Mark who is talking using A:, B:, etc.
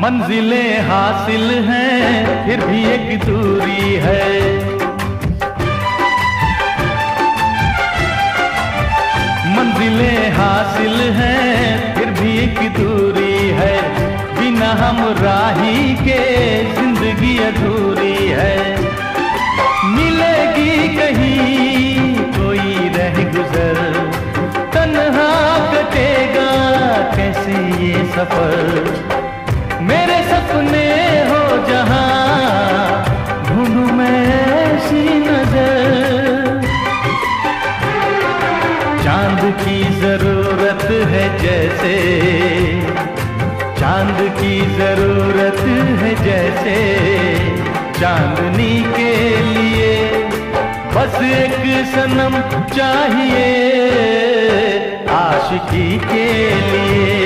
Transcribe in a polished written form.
A: मंजिलें हासिल हैं फिर भी एक दूरी है। मंजिलें हासिल हैं फिर भी एक दूरी है। बिना हम राही के जिंदगी अधूरी है। मिलेगी कहीं कोई रह गुजर, तन्हा कटेगा कैसे ये सफर। मेरे सपने हो जहां ढूंढूं मैं ऐसी नजर। चांद की जरूरत है जैसे, चांद की जरूरत है जैसे, चांदनी के लिए बस एक सनम चाहिए आशिकी के लिए।